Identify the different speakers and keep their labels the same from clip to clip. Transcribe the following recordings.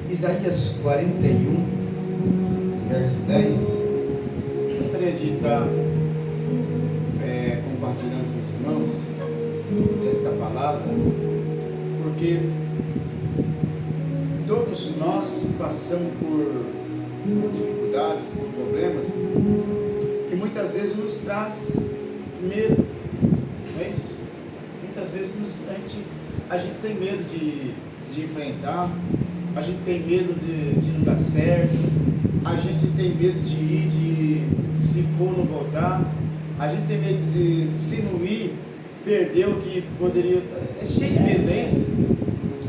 Speaker 1: Isaías 41, verso 10. Gostaria de estar compartilhando com os irmãos esta palavra, porque todos nós passamos por dificuldades, por problemas, que muitas vezes nos traz medo, não é isso? Muitas vezes a gente tem medo de enfrentar, a gente tem medo de não dar certo, a gente tem medo de ir, se for não voltar, a gente tem medo de, se não ir, perder o que poderia. É cheio de medo, não é isso?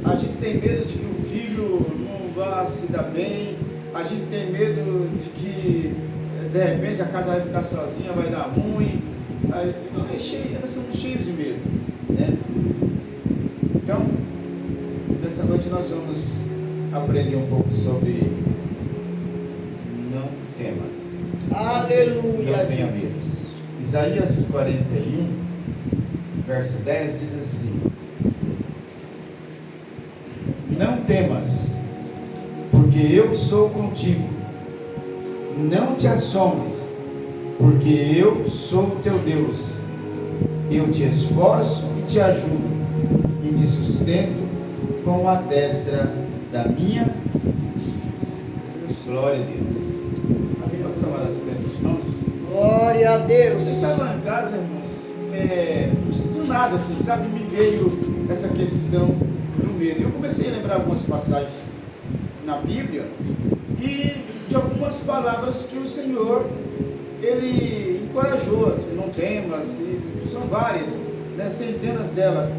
Speaker 1: A gente tem medo de que o filho não vá se dar bem, a gente tem medo de que de repente a casa vai ficar sozinha, vai dar ruim. Nós somos cheios de medo, né? Então, nessa noite nós vamos aprender um pouco sobre não temas.
Speaker 2: Aleluia.
Speaker 1: Não tenha medo. Isaías 41, verso 10 diz assim: não temas, porque eu sou contigo. Não te assombres, porque eu sou o teu Deus. Eu te esforço e te ajudo, e te sustento com a destra da minha glória a Deus. Amém. Posso tomar assento, irmãos?
Speaker 2: Glória a Deus.
Speaker 1: Eu estava em casa, irmãos, do nada, assim, sabe, me veio essa questão do medo. Eu comecei a lembrar algumas passagens na Bíblia e de algumas palavras que o Senhor, Ele encorajou, de não temas, e são várias, né, centenas delas.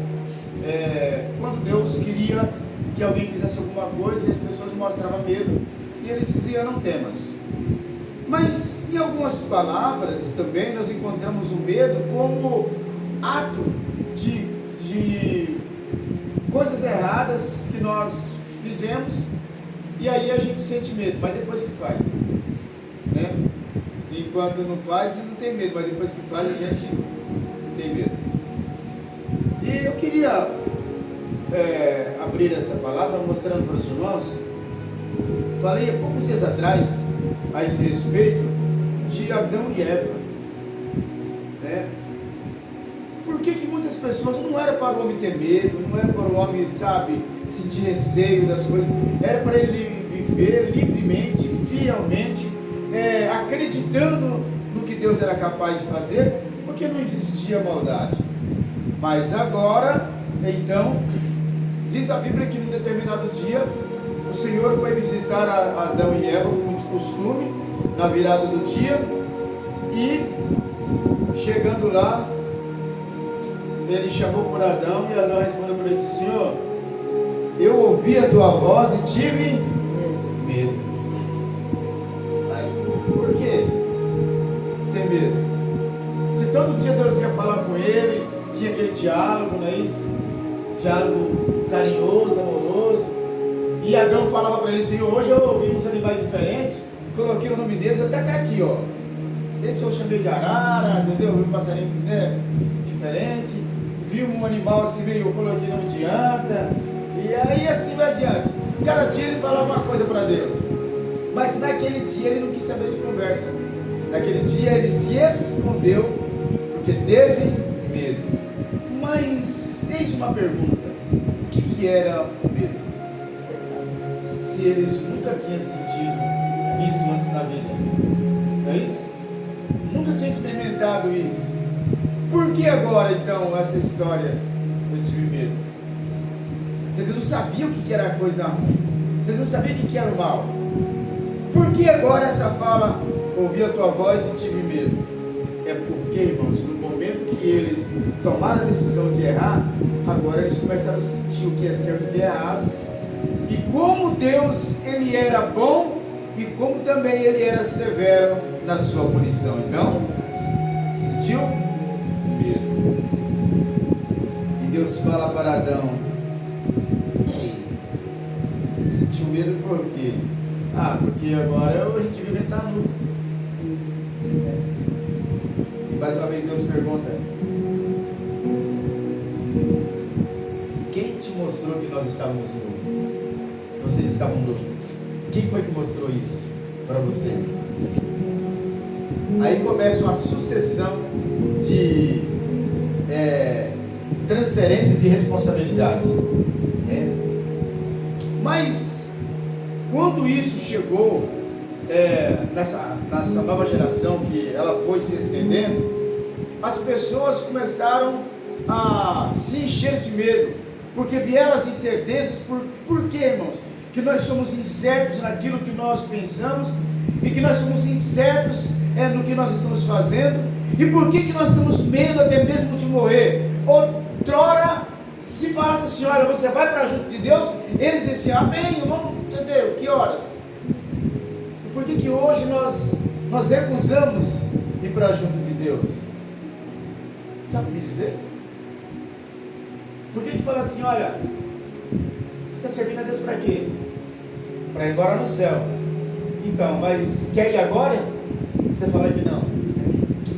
Speaker 1: Quando Deus queria que alguém fizesse alguma coisa e as pessoas mostravam medo, e Ele dizia: não temas. Mas em algumas palavras também nós encontramos o medo como ato de coisas erradas que nós fizemos, e aí a gente sente medo, mas depois que faz, né? Enquanto não faz, não tem medo, mas depois que faz, a gente tem medo. E eu queria abrir essa palavra mostrando para os irmãos. Falei há poucos dias atrás a esse respeito de Adão e Eva, né? Por que muitas pessoas, não era para o homem ter medo, não era para o homem, sabe, sentir receio das coisas, era para ele viver livremente, fielmente, acreditando no que Deus era capaz de fazer, porque não existia maldade. Mas agora, então, diz a Bíblia que num determinado dia o Senhor foi visitar Adão e Eva, como de costume, na virada do dia, e chegando lá, Ele chamou por Adão, e Adão respondeu para ele: Senhor, eu ouvi a tua voz e tive medo. Mas por que ter medo? Se todo dia Deus ia falar com ele, tinha aquele diálogo, não é isso? Diálogo carinhoso, amoroso. E Adão falava para ele: Senhor, hoje eu ouvi uns animais diferentes, coloquei o nome deles, até aqui, ó. Esse eu chamei de arara, entendeu? Vi um passarinho, né, diferente. Vi um animal assim, meio, eu coloquei o nome de anta. E aí assim vai adiante. Cada dia ele falava uma coisa para Deus. Mas naquele dia ele não quis saber de conversa. Naquele dia ele se escondeu, porque teve medo. Mas eis uma pergunta: o que era o medo? Se eles nunca tinham sentido isso antes na vida, não é isso? Nunca tinham experimentado isso. Por que agora então essa história eu tive medo? Vocês não sabiam o que era a coisa ruim, vocês não sabiam o que era o mal. Por que agora essa fala: ouvi a tua voz e tive medo? É porque, irmãos, no momento que eles tomaram a decisão de errar, agora eles começaram a sentir o que é certo e o que é errado. E como Deus, Ele era bom, e como também Ele era severo na sua punição. Então, sentiu medo. E Deus fala para Adão: ei, você sentiu medo por quê? Porque agora a gente vive estar nu. E mais uma vez Deus pergunta: quem te mostrou que nós estávamos nus? vocês estavam loucos. Quem foi que mostrou isso para vocês? Aí começa uma sucessão de transferência de responsabilidade. Mas quando isso chegou nessa nova geração, que ela foi se estendendo, as pessoas começaram a se encher de medo, porque vieram as incertezas. Por quê, irmãos? Que nós somos incertos naquilo que nós pensamos, e que nós somos incertos no que nós estamos fazendo. E por que nós temos medo até mesmo de morrer? Outrora, se falasse assim, olha, você vai para junto de Deus, eles diziam assim, amém, vamos, entendeu? Que horas? E por que hoje nós recusamos ir para junto de Deus? Sabe me dizer? Por que fala assim, olha, você está servindo a Deus para quê? Para ir embora no céu. Então, mas quer ir agora? Você fala que não.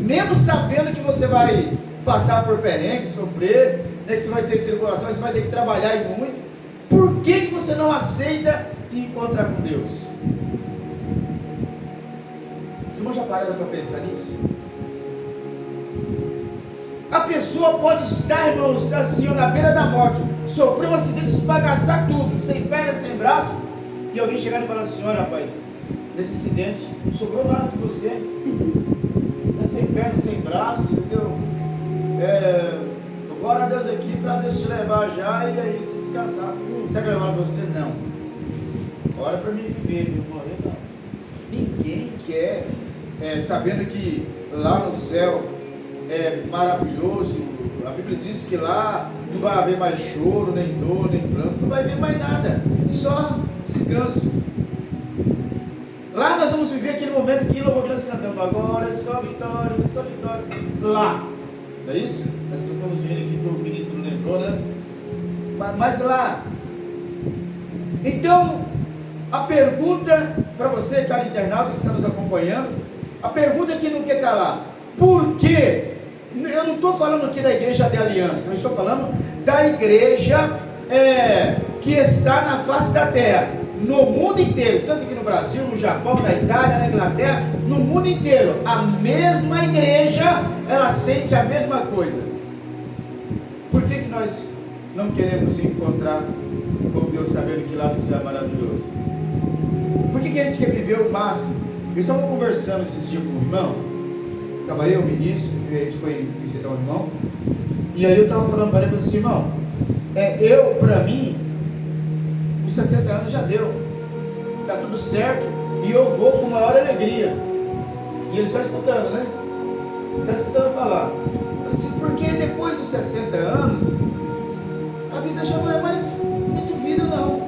Speaker 1: Mesmo sabendo que você vai passar por perrengue, sofrer, que você vai ter tribulação, você vai ter que trabalhar e muito, por que você não aceita e encontrar com Deus? Os irmãos já pararam para pensar nisso? A pessoa pode estar, irmãos, assim, na beira da morte, sofrer um acidente, esbagaçar tudo, sem perna, sem braço, e alguém chegar e falar assim, olha rapaz, nesse acidente não sobrou nada de você, sem perna, sem braço, entendeu? Eu vou orar a Deus aqui para Deus te levar já e aí se descansar. Você vai levar para você? Não. Ora para mim viver, não morrer não. Ninguém quer, sabendo que lá no céu é maravilhoso. A Bíblia diz que lá não vai haver mais choro, nem dor, nem pranto, não vai haver mais nada, só descanso. Lá nós vamos viver aquele momento que nós cantamos agora, é só vitória, lá, não é isso? Nós estamos vendo aqui que o ministro não lembrou, né? Mas lá. Então, a pergunta para você, cara internauta que está nos acompanhando, a pergunta que não quer calar, por quê? Eu não estou falando aqui da igreja de aliança, eu estou falando da igreja que está na face da terra, no mundo inteiro, tanto aqui no Brasil, no Japão, na Itália, na Inglaterra, no mundo inteiro, a mesma igreja, ela sente a mesma coisa. Por que nós não queremos se encontrar com Deus, sabendo que lá no céu é maravilhoso? Por que a gente quer viver o máximo? Eu estava conversando esses dias com um irmão, estava eu, o ministro, a gente foi visitar um irmão, e aí eu estava falando para ele assim, irmão, para mim, os 60 anos já deu, está tudo certo, e eu vou com maior alegria. E ele só escutando, né? Só escutando falar. Eu falei assim, porque depois dos 60 anos, a vida já não é mais muito vida não.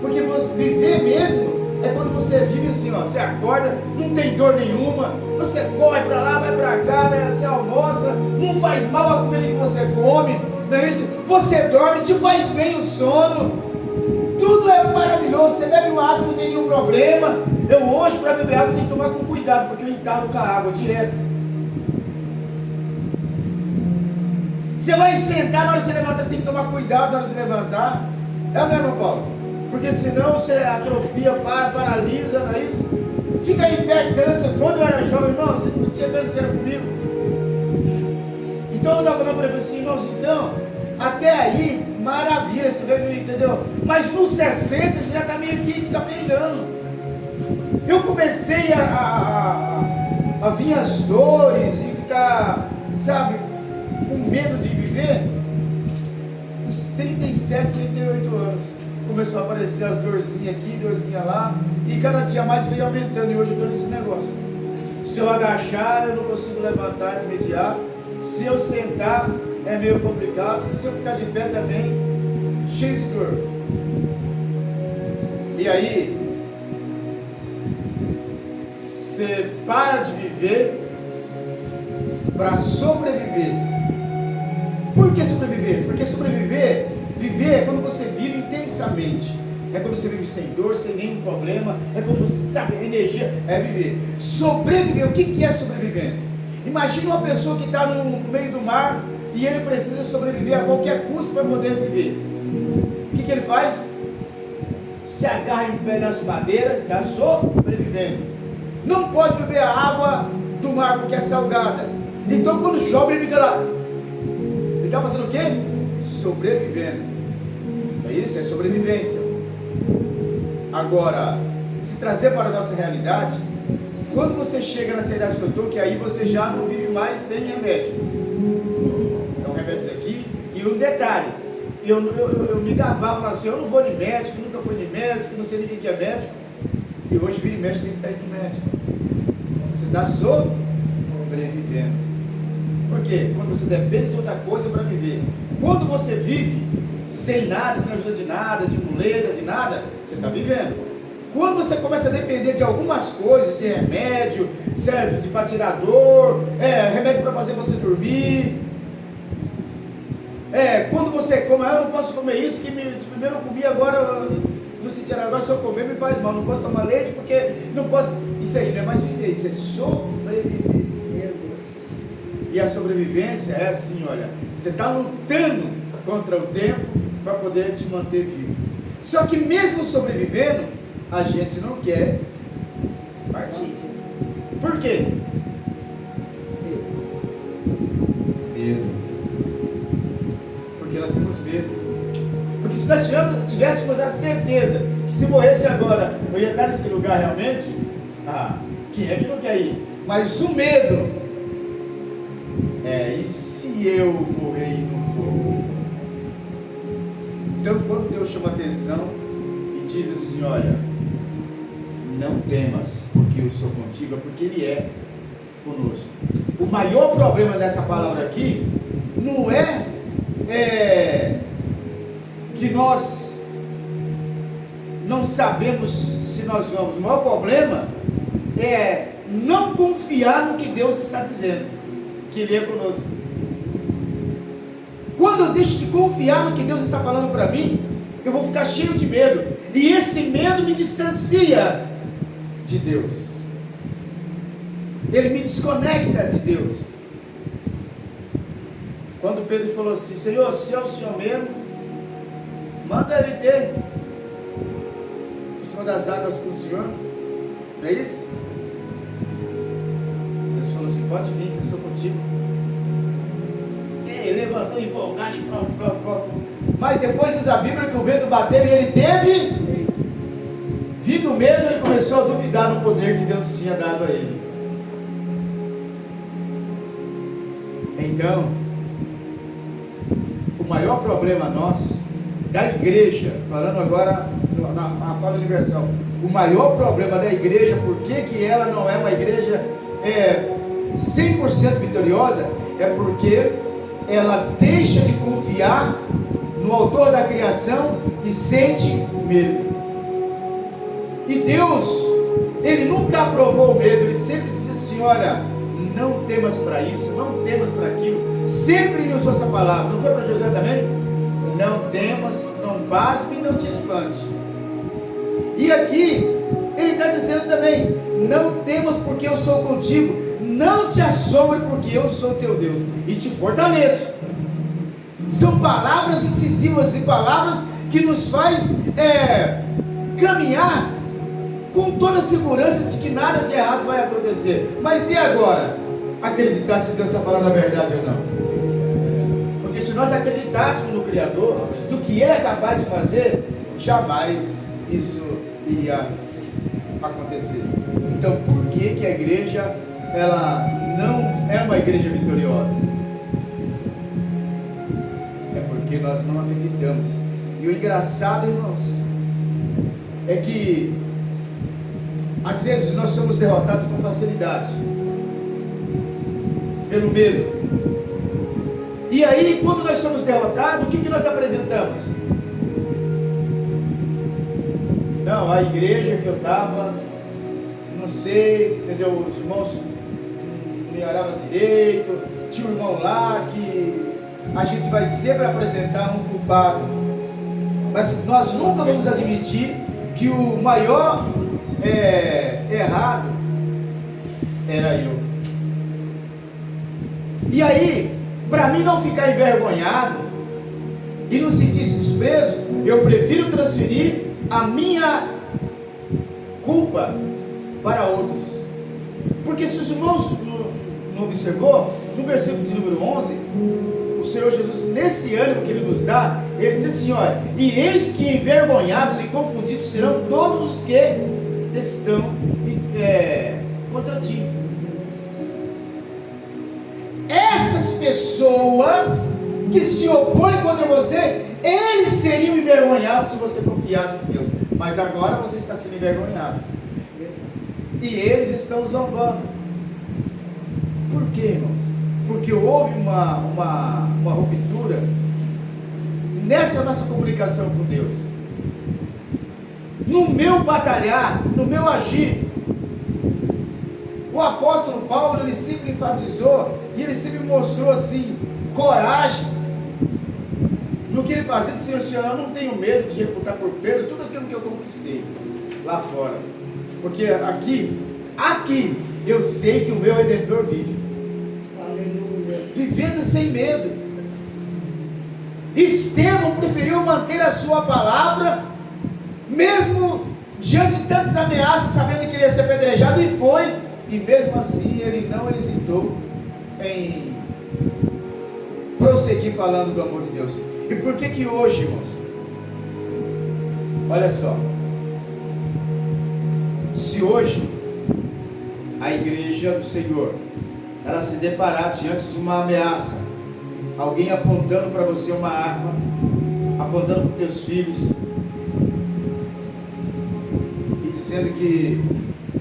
Speaker 1: Porque você viver mesmo é quando você vive assim, ó, você acorda, não tem dor nenhuma, você corre para lá, vai para cá, né? Você almoça, não faz mal a comida que você come, não é isso? Você dorme, te faz bem o sono. Tudo é maravilhoso, você bebe uma água, não tem nenhum problema. Eu hoje, para beber água, tenho que tomar com cuidado, porque eu entalo com a água direto. Você vai sentar, na hora de você levantar, você tem que tomar cuidado na hora de levantar. É ou não é, irmão Paulo? Porque senão você atrofia, paralisa, não é isso? Fica em pé, cansa. Quando eu era jovem, irmão, você não tinha canseira comigo. Então eu estava falando para ele assim, irmãos, então, até aí, maravilha, você vai ver, entendeu? Mas nos 60 você já está meio que capengando. Eu comecei a vir as dores e ficar, sabe, com medo de viver. Uns 37, 38 anos. Começou a aparecer as dorzinhas aqui, dorzinha lá. E cada dia mais veio aumentando. E hoje eu estou nesse negócio. Se eu agachar, eu não consigo levantar de imediato. Se eu sentar, é meio complicado. Se eu ficar de pé também, cheio de dor. E aí, você para de viver para sobreviver. Por que sobreviver? Porque viver é quando você vive intensamente. É quando você vive sem dor, sem nenhum problema. É quando você sabe, a energia é viver. Sobreviver, o que é sobrevivência? Imagina uma pessoa que está no meio do mar e ele precisa sobreviver a qualquer custo para poder viver. O que ele faz? se agarra em um pedaço de madeira, está sobrevivendo. Não pode beber a água do mar porque é salgada. Então quando chove ele fica lá. Ele está fazendo o quê? Sobrevivendo. É isso, é sobrevivência. Agora, se trazer para a nossa realidade, quando você chega nessa idade que eu estou, que aí você já não vive mais sem remédio. É um remédio daqui. E um detalhe, eu me gabava, falava assim, eu não vou de médico, nunca fui de médico, não sei ninguém que é médico. E hoje vira médico, tem que estar indo médico. Você está sobrevivendo. Por quê? Quando você depende de outra coisa para viver. Quando você vive sem nada, sem ajuda de nada, de muleta, de nada, você está vivendo. Quando você começa a depender de algumas coisas, de remédio, certo? De para tirar dor, remédio para fazer você dormir. Quando você come, eu não posso comer isso, que primeiro eu comi, agora eu não senti nada, agora se eu comer me faz mal, não posso tomar leite porque não posso. Isso aí não é mais viver, isso é sobreviver. Meu Deus. E a sobrevivência é assim, olha, você está lutando contra o tempo para poder te manter vivo. Só que mesmo sobrevivendo, a gente não quer partir. Por quê? Medo. Porque nós temos medo. Porque se nós tivéssemos a certeza que se morresse agora eu ia estar nesse lugar realmente, quem é que não quer ir? Mas o medo e se eu morrer e não for? Então quando Deus chama atenção e diz assim, olha, não temas, porque eu sou contigo, é porque Ele é conosco. O maior problema dessa palavra aqui não é que nós não sabemos se nós vamos. O maior problema é não confiar no que Deus está dizendo, que Ele é conosco. Quando eu deixo de confiar no que Deus está falando para mim, eu vou ficar cheio de medo, e esse medo me distancia de Deus, ele me desconecta de Deus. Quando Pedro falou assim, Senhor, se é o Senhor mesmo, manda ele ter por cima das águas com o Senhor, não é isso? Deus falou assim, pode vir que eu sou contigo. Ele levantou empolgado e pronto. Mas depois diz a Bíblia que o vento bateu e ele teve, vindo medo, ele começou a duvidar no poder que Deus tinha dado a ele. Então, o maior problema nosso, da igreja, falando agora na fala universal, o maior problema da igreja, por que ela não é uma igreja 100% vitoriosa, é porque ela deixa de confiar no autor da criação e sente medo. E Deus, Ele nunca aprovou o medo, Ele sempre disse assim, olha, não temas para isso, não temas para aquilo. Sempre Ele usou essa palavra, não foi para José também? Não temas, não pasme, não te espante. E aqui Ele está dizendo também, não temas porque eu sou contigo, não te assombre porque eu sou teu Deus e te fortaleço. São palavras incisivas e palavras que nos faz caminhar com toda a segurança de que nada de errado vai acontecer. Mas e agora? Acreditar se Deus está falando a verdade ou não? Porque se nós acreditássemos no Criador, do que Ele é capaz de fazer, jamais isso iria acontecer. Então por que a igreja ela não é uma igreja vitoriosa? É porque nós não acreditamos. E o engraçado, irmãos, é que às vezes nós somos derrotados com facilidade, pelo medo. E aí quando nós somos derrotados, o que nós apresentamos? Não, a igreja que eu estava, não sei, entendeu? Os irmãos não me oravam direito, tinha um irmão lá que a gente vai sempre apresentar um culpado, mas nós nunca vamos admitir que o maior errado era eu. E aí, para mim não ficar envergonhado e não sentir esse desprezo, eu prefiro transferir a minha culpa para outros. Porque se os irmãos não observou, no versículo de número 11, o Senhor Jesus, nesse ânimo que Ele nos dá, Ele diz assim, olha, e eis que envergonhados e confundidos serão todos os que estão contra ti. Essas pessoas que se opõem contra você, eles seriam envergonhados se você confiasse em Deus. Mas agora você está sendo envergonhado. E eles estão zombando. Por quê, irmãos? Porque houve uma ruptura nessa nossa comunicação com Deus. No meu batalhar, no meu agir, o apóstolo Paulo, ele sempre enfatizou, e ele sempre mostrou assim, coragem, no que ele fazia. Ele disse, Senhor, eu não tenho medo de reputar por Pedro tudo aquilo que eu conquistei lá fora, porque aqui eu sei que o meu Redentor vive. Aleluia. Vivendo sem medo. Estevão preferiu manter a sua palavra, mesmo diante de tantas ameaças, sabendo que ele ia ser apedrejado, e foi, e mesmo assim ele não hesitou em prosseguir falando do amor de Deus. E por que hoje, irmãos, olha só, se hoje a igreja do Senhor, ela se deparar diante de uma ameaça, alguém apontando para você uma arma, apontando para os teus filhos, e dizendo que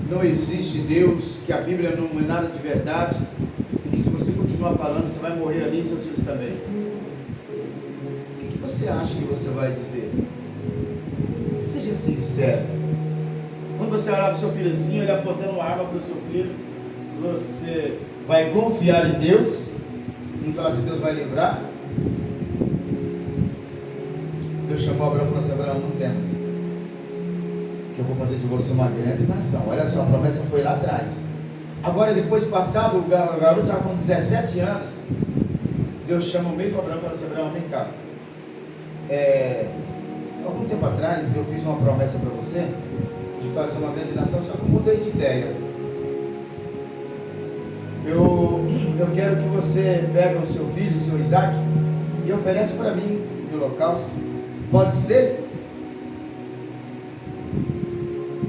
Speaker 1: não existe Deus, que a Bíblia não é nada de verdade, e que se você continuar falando, você vai morrer ali e seus filhos também. O que você acha que você vai dizer? Seja sincero. Quando você olhar para o seu filhozinho, ele apontando uma arma para o seu filho, você vai confiar em Deus e falar assim, Deus vai livrar? Deus chamou Abraão e falou assim, Abraão, não temas, que eu vou fazer de você uma grande nação. Olha só, a promessa foi lá atrás. Agora, depois passado, o garoto estava com 17 anos, Deus chama o mesmo Abraão e fala assim, Abraão, vem cá. Algum tempo atrás eu fiz uma promessa para você de fazer uma grande nação, só que eu mudei de ideia. Eu quero que você pegue o seu filho, o seu Isaac, e oferece para mim no holocausto. Pode ser?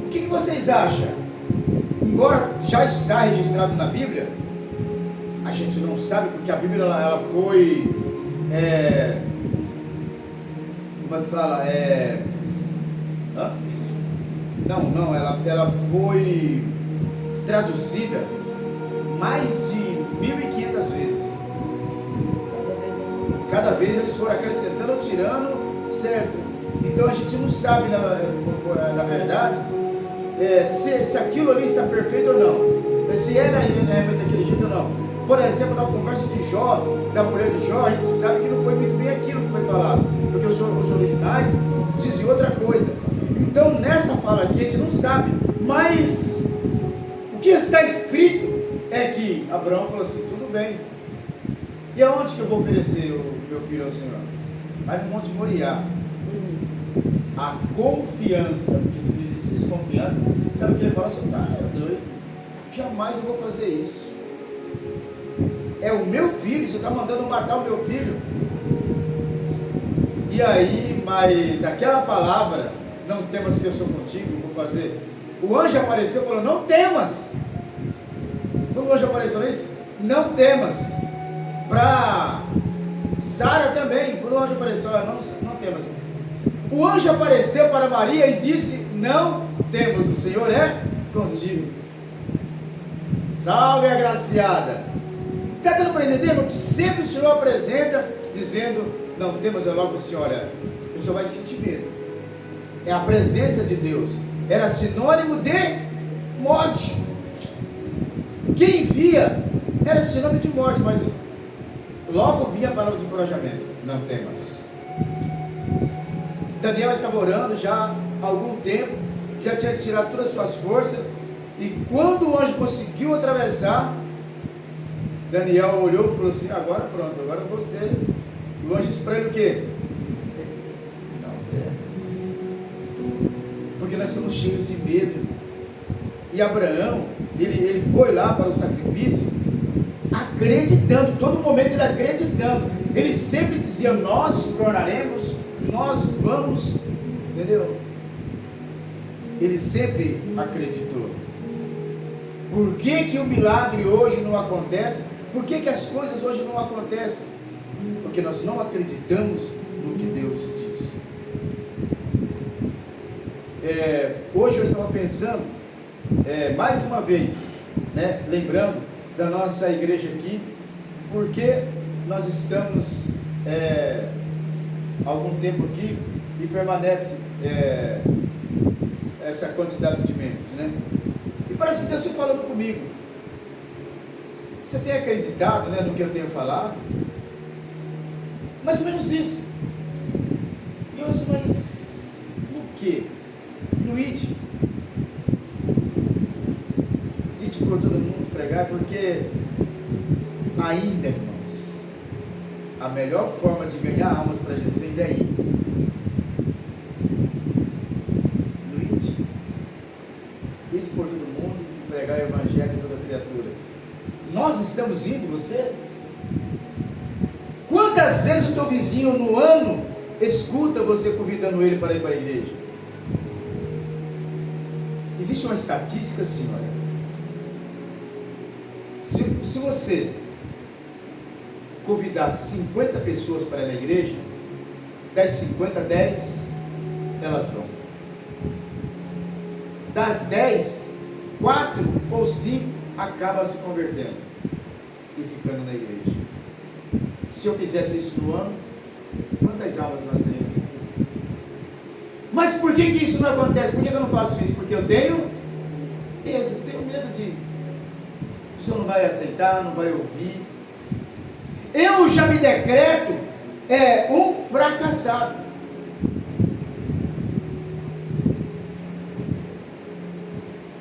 Speaker 1: O que vocês acham? Embora já está registrado na Bíblia, a gente não sabe, porque a Bíblia ela foi como é que fala? Não, ela foi traduzida mais de 1.500 vezes. Cada vez eles foram acrescentando ou tirando, certo? Então a gente não sabe na verdade se aquilo ali está perfeito ou não, se era realmente daquele jeito ou não. Por exemplo, na conversa de Jó, da mulher de Jó, a gente sabe que não foi muito bem aquilo que foi falado, porque os originais diziam outra coisa. Então nessa fala aqui a gente não sabe, mas o que está escrito é que Abraão falou assim, tudo bem, e aonde que eu vou oferecer o meu filho ao Senhor? Vai no Monte Moriá. A confiança, porque se existisse confiança, sabe o que ele fala? Assim, tá, é doido, jamais eu vou fazer isso, é o meu filho, você está mandando matar o meu filho. E aí, mas aquela palavra, não temas que eu sou contigo, eu vou fazer. O anjo apareceu e falou, não temas. Quando o anjo apareceu isso, não temas. Para Sara também, quando o anjo apareceu, não temas. O anjo apareceu para Maria e disse, não temas, o Senhor é contigo. Salve agraciada. Está dando para entender, irmão, que sempre o Senhor apresenta dizendo, não temas, é logo assim, olha, a pessoa vai sentir medo. É a presença de Deus. Era sinônimo de morte. Quem via era sinônimo de morte, mas logo vinha a palavra de encorajamento, não temas. Daniel estava orando já há algum tempo, já tinha tirado todas as suas forças, e quando o anjo conseguiu atravessar, Daniel olhou e falou assim, agora pronto, agora você. E o anjo disse para ele o quê? Não temas. porque nós somos cheios de medo. E Abraão, ele foi lá para o sacrifício, acreditando, todo momento ele acreditando. Ele sempre dizia: nós tornaremos, nós vamos, entendeu? Ele sempre acreditou. Por que o milagre hoje não acontece? Por que as coisas hoje não acontecem? Porque nós não acreditamos no que Deus diz. Hoje eu estava pensando, mais uma vez, né, lembrando da nossa igreja aqui, porque nós estamos algum tempo aqui e permanece essa quantidade de membros, né? E parece que Deus está falando comigo. Você tem acreditado, né, no que eu tenho falado? Mais ou menos isso. E eu disse: mas no que? No id por todo mundo pregar, porque ainda, irmãos, a melhor forma de ganhar almas para Jesus ainda é ir. No id por todo mundo e pregar o evangelho a toda criatura. Nós estamos indo, você? Quantas vezes o teu vizinho no ano escuta você convidando ele para ir para a igreja? Existe uma estatística assim, olha. Se você convidar 50 pessoas para ir na igreja, das 50, 10 elas vão. Das 10, 4 ou 5 acabam se convertendo e ficando na igreja. Se eu fizesse isso no ano, quantas almas nós teríamos aqui? Mas por que isso não acontece? Por que eu não faço isso? Porque eu tenho medo de... O senhor não vai aceitar, não vai ouvir. Eu já me decreto um fracassado.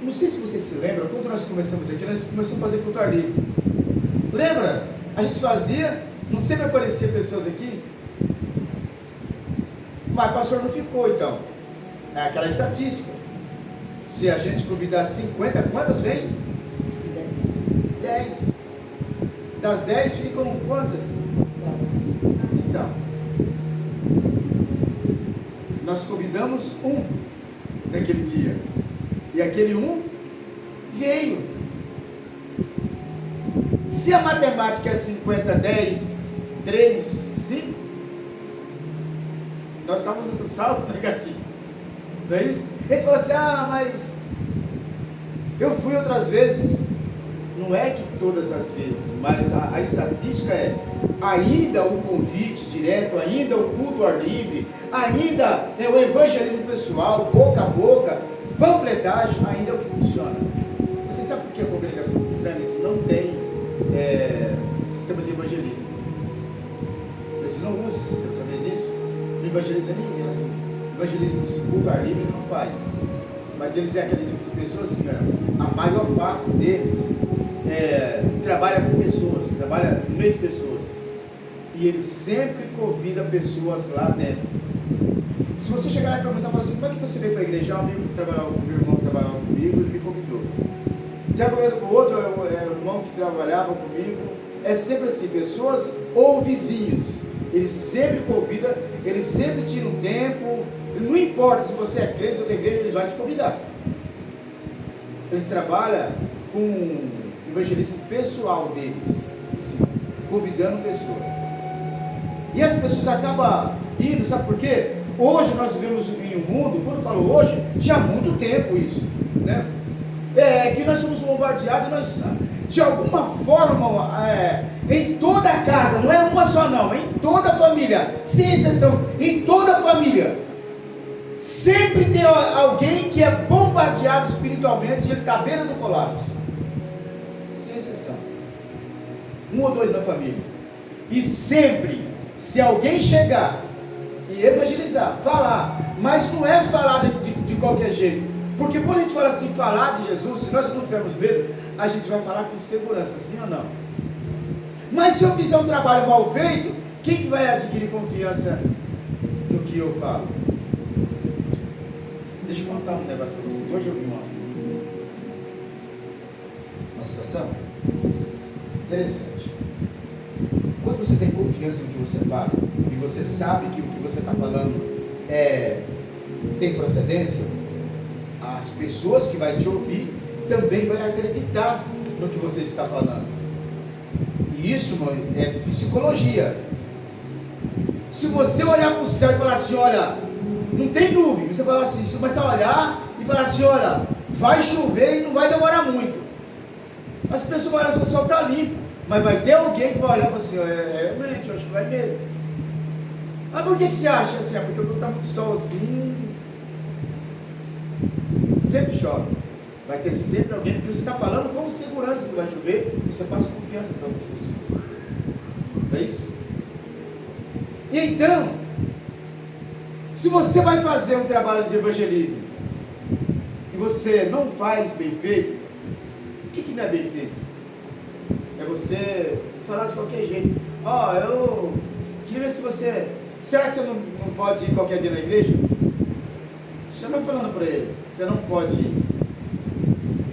Speaker 1: Não sei se vocês se lembram, quando nós começamos aqui, nós começamos a fazer culto ar livre. Lembra? A gente fazia, não sempre aparecia pessoas aqui. Mas o pastor não ficou, então. É aquela estatística. Se a gente convidar 50, quantas vêm? 10. Das 10 ficam quantas? Então, nós convidamos um naquele dia, e aquele um veio. Se a matemática é 50, 10, 3, 5, nós estamos no saldo negativo, não é isso? A gente fala assim: mas eu fui outras vezes. Não é que todas as vezes, mas a estatística ainda o convite direto, ainda o culto ao ar livre, ainda o evangelismo pessoal, boca a boca, panfletagem, ainda é o que funciona. Você sabe por que a congregação cristã não tem sistema de evangelismo? Eles não usam esse sistema, sabia disso? O evangelismo é assim. O evangelismo do culto ao ar livre não faz. Mas eles é aquele tipo de pessoa assim, a maior parte deles trabalha com pessoas, trabalha no meio de pessoas, e ele sempre convida pessoas lá dentro. Se você chegar lá e perguntar, falar assim: como é que você veio para a igreja? Um amigo que trabalhava com meu irmão, que trabalhava comigo, ele me convidou. Se é convidado com outro, é o irmão que trabalhava comigo. É sempre assim, pessoas ou vizinhos. Ele sempre convida, ele sempre tira um tempo. Não importa se você é crente ou tem igreja, eles vão te convidar. Eles trabalham com o evangelismo pessoal deles, assim, convidando pessoas. E as pessoas acabam indo, sabe por quê? Hoje nós vivemos em um mundo, quando eu falo hoje, já há muito tempo isso, né? Que nós somos bombardeados, nós, de alguma forma, em toda a casa, não é uma só não, em toda a família, sem exceção, em toda a família, sempre tem alguém que é bombardeado espiritualmente e ele está à beira do colapso, sem exceção, um ou dois na família. E sempre, se alguém chegar e evangelizar, falar, mas não é falar de qualquer jeito, porque quando a gente fala assim, falar de Jesus, se nós não tivermos medo, a gente vai falar com segurança, sim ou não? Mas se eu fizer um trabalho mal feito, quem que vai adquirir confiança no que eu falo? Deixa eu contar um negócio para vocês. Hoje eu vi uma situação interessante. Quando você tem confiança no que você fala, e você sabe que o que você está falando tem procedência, as pessoas que vão te ouvir também vão acreditar no que você está falando. E isso, mano, é psicologia. Se você olhar para o céu e falar assim, olha, não tem nuvem, você fala assim, você começa a olhar e falar assim, olha, vai chover e não vai demorar muito. As pessoas vão olhar, o céu está limpo, mas vai ter alguém que vai olhar e falar assim, realmente, eu acho que vai mesmo. Mas por que você acha assim? Porque quando está muito sol assim, sempre chove. Vai ter sempre alguém, porque você está falando com segurança que vai chover, e você passa confiança para outras pessoas. Não é isso? E então, se você vai fazer um trabalho de evangelismo, e você não faz bem feito, o que não é bem feito? É você falar de qualquer jeito. Eu queria ver se você... Será que você não pode ir qualquer dia na igreja? Você está falando para ele, você não pode ir.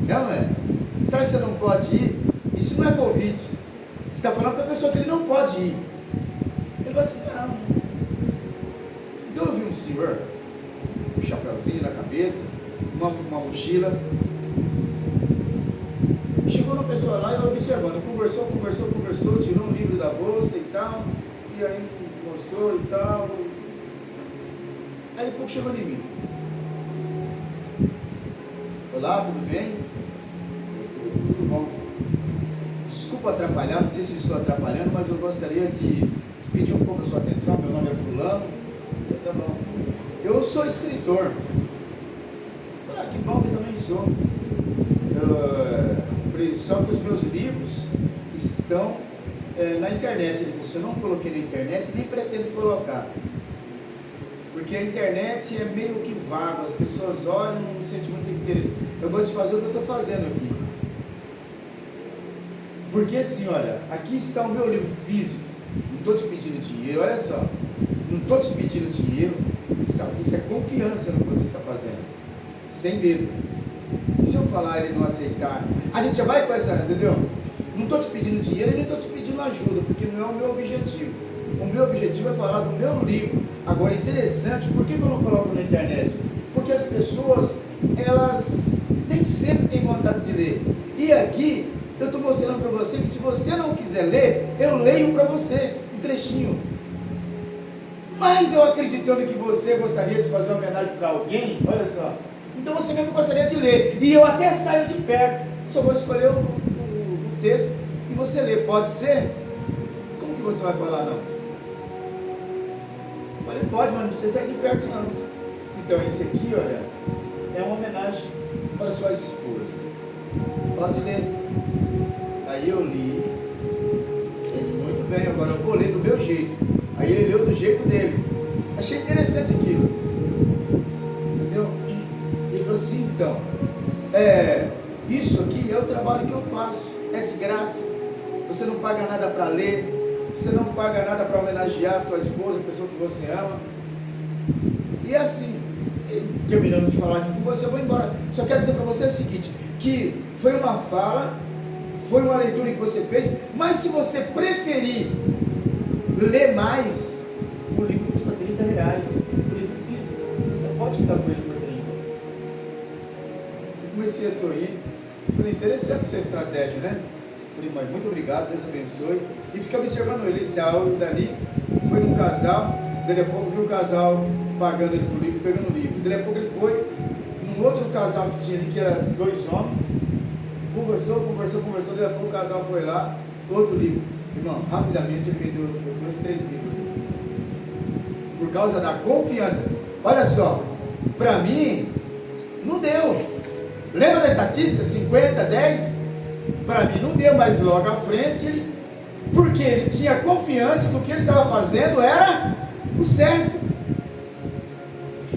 Speaker 1: Não é? Será que você não pode ir? Isso não é convite. Você está falando para a pessoa que ele não pode ir. Ele vai assim, não. Então eu vi um senhor, um chapéuzinho na cabeça, uma mochila. Chegou uma pessoa lá e eu observando, conversou, tirou um livro da bolsa e tal, e aí mostrou e tal. Aí depois chegou em mim. Olá, tudo bem? Tudo bom? Desculpa atrapalhar, não sei se estou atrapalhando, mas eu gostaria de pedir um pouco a sua atenção. Meu nome é fulano. Tá bom. Eu sou escritor. Que bom que eu também sou. Só que os meus livros estão na internet. Ele disse, eu não coloquei na internet, nem pretendo colocar. Porque a internet é meio que vago, as pessoas olham e não sentem muito interesse. Eu gosto de fazer o que eu estou fazendo aqui. Porque assim, olha, aqui está o meu livro físico. Não estou te pedindo dinheiro, olha só. Não estou te pedindo dinheiro. Isso é confiança no que você está fazendo. Sem medo. E se eu falar e ele não aceitar? A gente já vai com essa, entendeu? Não estou te pedindo dinheiro e nem estou te pedindo ajuda, porque não é o meu objetivo. O meu objetivo é falar do meu livro. Agora, interessante, por que eu não coloco na internet? Porque as pessoas, elas nem sempre têm vontade de ler. E aqui, eu estou mostrando para você que se você não quiser ler, eu leio para você, um trechinho. Mas eu acreditando que você gostaria de fazer uma homenagem para alguém, olha só, então você mesmo gostaria de ler. E eu até saio de perto, só vou escolher o texto e você lê. Pode ser? Como que você vai falar não? Eu falei, pode, mas não precisa sair de perto não. Então esse aqui, olha, é uma homenagem para sua esposa. Pode ler. Aí eu li. Ele, muito bem, agora eu vou ler do meu jeito. Aí ele leu do jeito dele. Achei interessante aquilo. Entendeu? Ele falou assim, então, isso aqui é o trabalho que eu faço. É de graça. Você não paga nada para ler. Você não paga nada para homenagear a tua esposa, a pessoa que você ama. E assim, terminando de falar aqui com você, eu vou embora. Só quero dizer para você o seguinte, que foi uma fala, foi uma leitura que você fez, mas se você preferir ler mais, o livro custa R$30, o livro físico, você pode ficar com ele por 30. Eu comecei a sorrir, falei, interessante essa estratégia, né? Falei, mãe, muito obrigado, Deus abençoe. E fiquei observando ele, esse áudio dali, foi num casal, daí a pouco viu o casal pagando ele por livro, pegando o livro. Daí a pouco ele foi num outro casal que tinha ali, que era 2 homens, conversou, daí a pouco o casal foi lá, outro livro. Irmão, rapidamente ele vendeu 2, 3 livros. Por causa da confiança. Olha só, para mim, não deu. Lembra da estatística? 50, 10? Para mim não deu, mas logo à frente, porque ele tinha confiança no que ele estava fazendo, era o certo.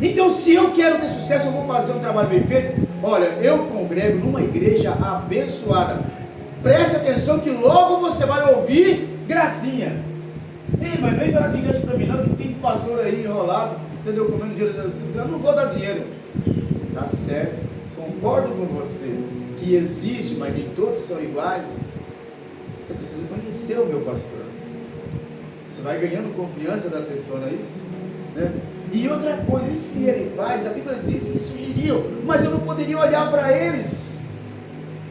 Speaker 1: Então, se eu quero ter sucesso, eu vou fazer um trabalho bem feito. Olha, eu congrego numa igreja abençoada. Preste atenção que logo você vai ouvir gracinha. Ei, mas vem falar de igreja para mim não, que tem pastor aí enrolado, entendeu? Comendo dinheiro. Eu não vou dar dinheiro. Tá certo, concordo com você que existe, mas nem todos são iguais. Você precisa conhecer o meu pastor. Você vai ganhando confiança da pessoa, não é isso? Né? E outra coisa, e se ele faz, a Bíblia diz que sugeriam, mas eu não poderia olhar para eles,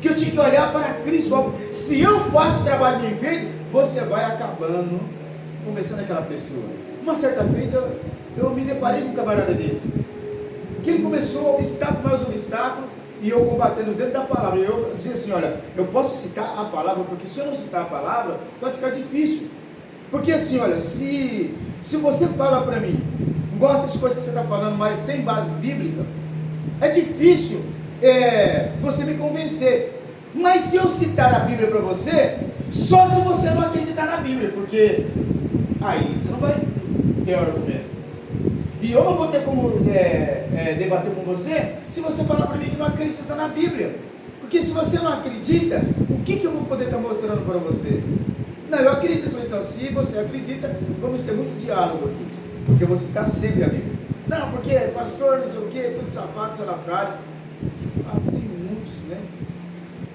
Speaker 1: que eu tinha que olhar para Cristo. Se eu faço o trabalho bem feito, você vai acabando conversando com aquela pessoa. Uma certa feita eu me deparei com um camarada desse, que ele começou obstáculo mais obstáculo, e eu combatendo dentro da palavra. Eu dizia assim: olha, eu posso citar a palavra, porque se eu não citar a palavra, vai ficar difícil. Porque assim, olha, se você fala para mim, igual essas coisas que você está falando, mas sem base bíblica, é difícil você me convencer. Mas se eu citar a Bíblia para você, só se você não acreditar na Bíblia, porque aí você não vai ter argumento. E eu não vou ter como debater com você se você falar para mim que não acredita na Bíblia. Porque se você não acredita, o que eu vou poder estar mostrando para você? Não, eu acredito. Então, se você acredita, vamos ter muito diálogo aqui, porque você está sempre a Bíblia. Não, porque pastor, não sei o que, tudo safado, salafrário. De fato, tem muitos, né?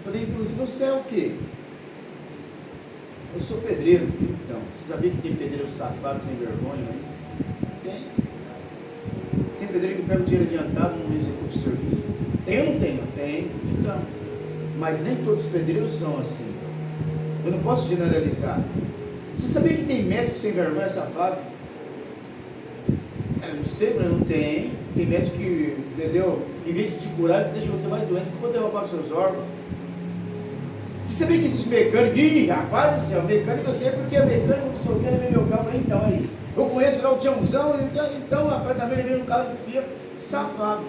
Speaker 1: Falei, inclusive, você é o quê? Eu sou pedreiro, filho. Então, você sabia que tem pedreiro safado, sem vergonha, não é isso? Tem. Tem pedreiro que pega o dinheiro adiantado e não executa o serviço. Tem ou não tem? Não tem. Então, mas nem todos os pedreiros são assim. Eu não posso generalizar. Você sabia que tem médico sem vergonha safado? Eu não sei, mas não tem. Tem médico que, entendeu? Em vez de te curar, ele deixa você mais doente, que pode derrubar seus órgãos. Você sabia que esses mecânicos, ih, rapaz do céu, mecânico eu sei porque é mecânico, não sei o que, ele veio meu carro, então aí. Eu conheço lá o Tiãozão, então rapaz, também ele veio no carro desse dia, safado.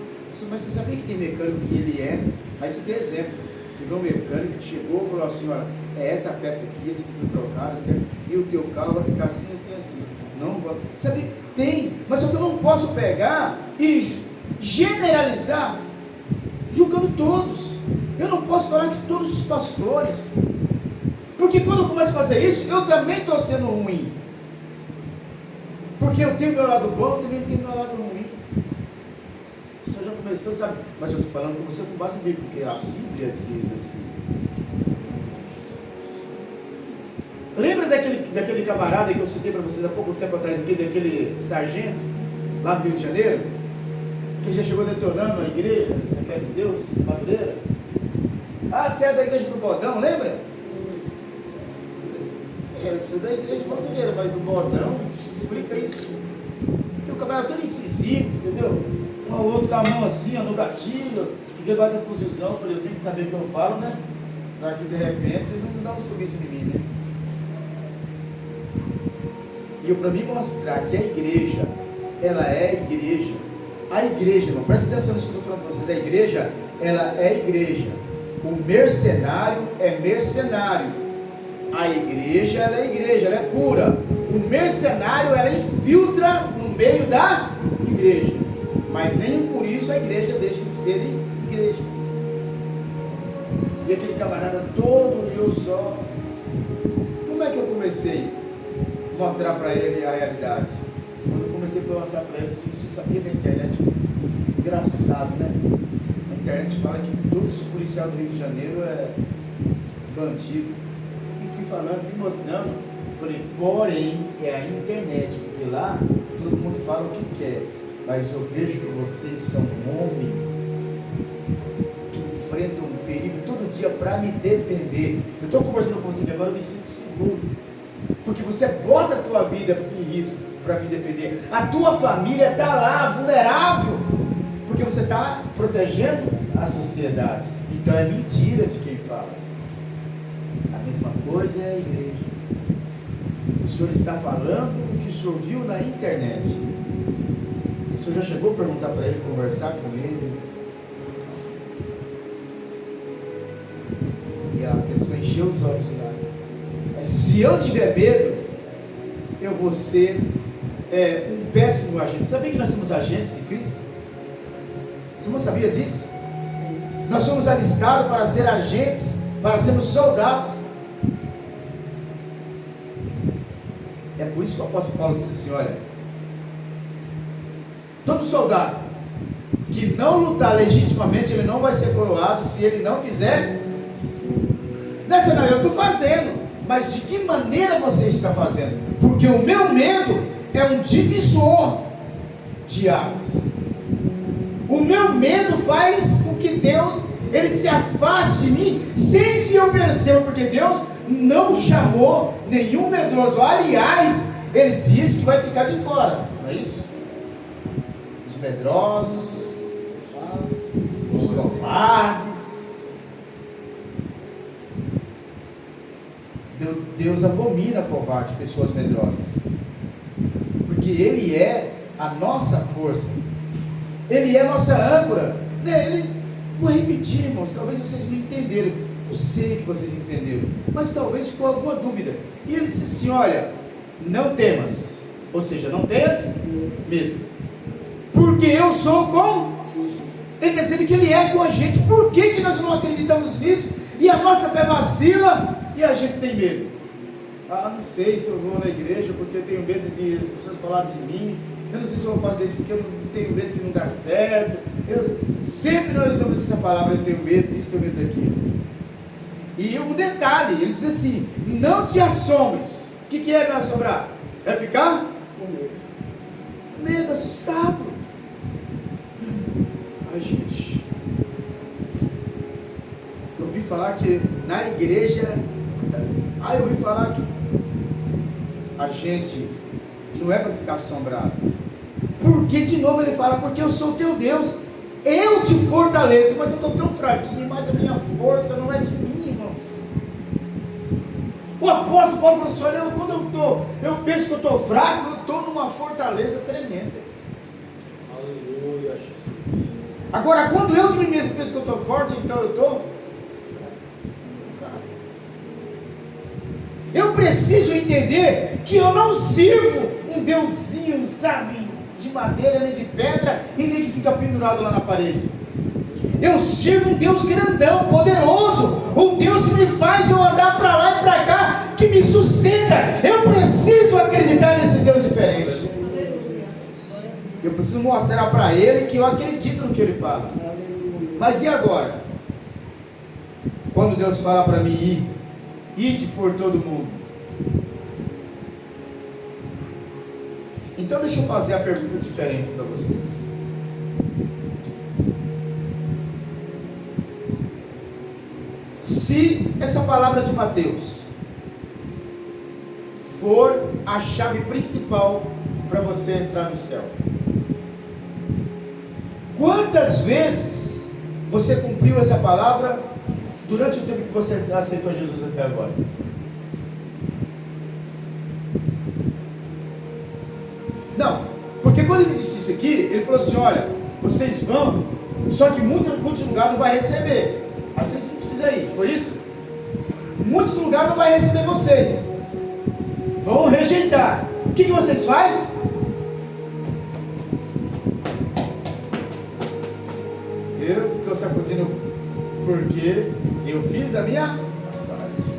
Speaker 1: Mas você sabia que tem mecânico que ele é? Mas você tem exemplo. Teve um mecânico que chegou e falou assim: olha, é essa peça aqui, essa que foi trocada, certo? E o teu carro vai ficar assim, assim, assim. Não, sabe, tem, mas só que eu não posso pegar e generalizar, julgando todos. Eu não posso falar que todos os pastores, porque quando eu começo a fazer isso, eu também estou sendo ruim. Porque eu tenho meu lado bom, eu também tenho meu lado ruim. O senhor já começou, sabe? Mas eu estou falando com você com base bíblica, porque a Bíblia diz assim. Lembra daquele camarada que eu citei para vocês há pouco tempo atrás, aqui, daquele sargento, lá no Rio de Janeiro, que já chegou detonando a igreja, Assembleia de Deus, Madureira? Ah, você é da igreja do Bodão, lembra? Eu sou da igreja de Madureira, mas do Bodão, explica isso. E o camarada todo incisivo, entendeu? Um ao outro com a mão assim, ó, no gatilho, fiquei batendo fuzilzão, falei, eu tenho que saber o que eu falo, né? Para que de repente vocês não dão um sumiço em mim, né? E para me mostrar que a igreja, ela é igreja. A igreja, irmão, presta atenção nisso que eu estou falando para vocês. A igreja, ela é igreja. O mercenário é mercenário. A igreja, ela é igreja, ela é pura. O mercenário, ela infiltra no meio da igreja. Mas nem por isso a igreja deixa de ser igreja. E aquele camarada todo eu só. Como é que eu comecei a mostrar para ele a realidade? Quando eu comecei a mostrar para ele, você sabia da internet? Engraçado, né? A internet fala que todos os policiais do Rio de Janeiro é bandido. E fui falando, fui mostrando. Falei, porém, é a internet, porque lá todo mundo fala o que quer. Mas eu vejo que vocês são homens que enfrentam um perigo todo dia para me defender. Eu estou conversando com você agora, eu me sinto seguro. Porque você bota a tua vida em risco para me defender. A tua família está lá, vulnerável. Porque você está protegendo a sociedade. Então é mentira de quem fala. A mesma coisa é a igreja. O senhor está falando o que o senhor viu na internet. O senhor já chegou a perguntar para ele, conversar com eles? E a pessoa encheu os olhos de lágrimas. Se eu tiver medo, eu vou ser um péssimo agente. Sabia que nós somos agentes de Cristo? Você não sabia disso? Sim. Nós somos alistados para ser agentes, para sermos soldados. É por isso que o apóstolo Paulo disse assim: olha, todo soldado, que não lutar legitimamente, ele não vai ser coroado se ele não fizer. Nessa não, eu estou fazendo, mas de que maneira você está fazendo? Porque o meu medo é um divisor de águas. O meu medo faz com que Deus, ele se afaste de mim, sem que eu perceba, porque Deus não chamou nenhum medroso. Aliás, ele disse que vai ficar de fora, não é isso? Os medrosos, os covardes. Deus abomina covarde, pessoas medrosas, porque ele é a nossa força, ele é a nossa âncora. Vou repetir, irmãos, talvez vocês não entenderam, eu sei que vocês entenderam, mas talvez ficou alguma dúvida. E ele disse assim: olha, não temas, ou seja, não tenhas medo, porque eu sou com. Ele está dizendo que ele é com a gente. Por que nós não acreditamos nisso? E a nossa fé vacila e a gente tem medo. Não sei se eu vou na igreja porque eu tenho medo de as pessoas falarem de mim. Eu não sei se eu vou fazer isso porque eu tenho medo que não dá certo. Sempre nós usamos essa palavra: eu tenho medo disso, tenho medo daquilo. E um detalhe, ele diz assim: não te assombres. O que é me assombrar? É ficar com medo. Medo, assustado. Ai, gente, eu ouvi falar que na igreja, eu ouvi falar que a gente não é para ficar assombrado, porque de novo ele fala: porque eu sou teu Deus, eu te fortaleço. Mas eu estou tão fraquinho, mas a minha força não é de mim, irmãos. O apóstolo Paulo falou assim: olha, quando eu penso que eu estou fraco, eu estou numa fortaleza tremenda.
Speaker 3: Aleluia, Jesus.
Speaker 1: Agora, quando eu de mim mesmo penso que eu estou forte, então eu estou fraco. Eu preciso entender que eu não sirvo um deusinho, sabe, de madeira, nem de pedra, e nem que fica pendurado lá na parede. Eu sirvo um Deus grandão, poderoso, um Deus que me faz eu andar para lá e para cá, que me sustenta. Eu preciso acreditar nesse Deus diferente. Eu preciso mostrar para ele que eu acredito no que ele fala. Mas e agora? Quando Deus fala para mim ide por todo mundo. Então deixa eu fazer a pergunta diferente para vocês. Se essa palavra de Mateus for a chave principal para você entrar no céu, quantas vezes você cumpriu essa palavra durante o tempo que você aceitou Jesus até agora? Não, porque quando ele disse isso aqui, ele falou assim: olha, vocês vão, só que muitos lugares não vai receber. Aí vocês não precisam ir, foi isso? Muitos lugares não vai receber vocês, vão rejeitar. O que vocês fazem? Eu estou sacudindo porque eu fiz a minha parte.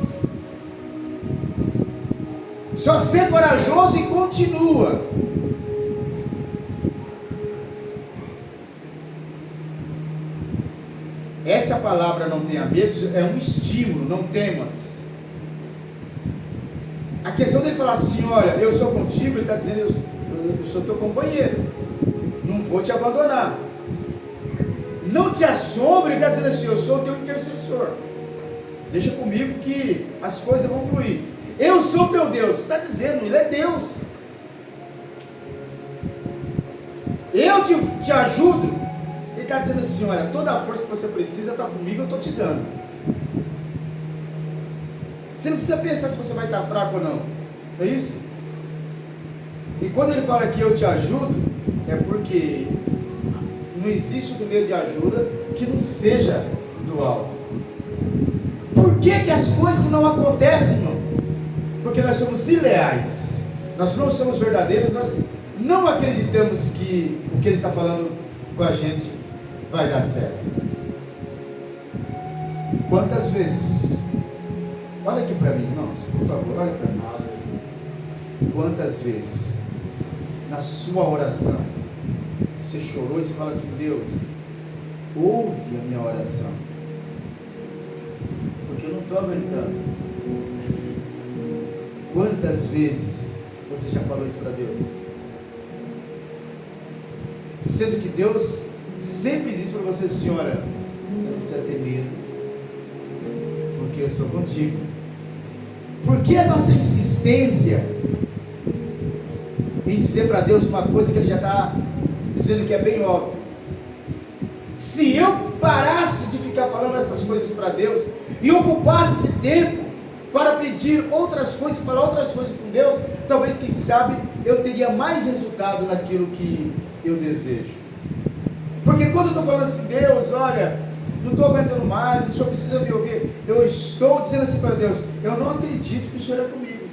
Speaker 1: Só ser corajoso e continua. Essa palavra não tenha medo é um estímulo, não temas. A questão dele falar assim: olha, eu sou contigo, ele está dizendo: eu sou teu companheiro, não vou te abandonar. Não te assombre, ele está dizendo assim: eu sou teu intercessor, deixa comigo que as coisas vão fluir. Eu sou teu Deus, está dizendo, ele é Deus. Eu te ajudo. Ele está dizendo assim: olha, toda a força que você precisa está comigo, eu estou te dando. Você não precisa pensar se você vai estar fraco ou não, é isso? E quando ele fala que eu te ajudo, é porque não existe um meio de ajuda que não seja do alto. Por que as coisas não acontecem, irmão? Porque nós somos ileais, nós não somos verdadeiros, nós não acreditamos que o que ele está falando com a gente vai dar certo. Quantas vezes, olha aqui para mim, irmãos, por favor, olha para mim. Quantas vezes na sua oração você chorou e você fala assim: Deus, ouve a minha oração, porque eu não estou aguentando. Quantas vezes você já falou isso para Deus? Sendo que Deus sempre diz para você assim: olha, você não precisa ter medo, porque eu sou contigo. Por que a nossa insistência em dizer para Deus uma coisa que Ele já está dizendo que é bem óbvio? Se eu parasse de ficar falando essas coisas para Deus e ocupasse esse tempo para pedir outras coisas, falar outras coisas com Deus, talvez, quem sabe, eu teria mais resultado naquilo que eu desejo. Porque quando eu estou falando assim: Deus, olha, não estou aguentando mais, o Senhor precisa me ouvir, eu estou dizendo assim para Deus: eu não acredito que o Senhor é comigo.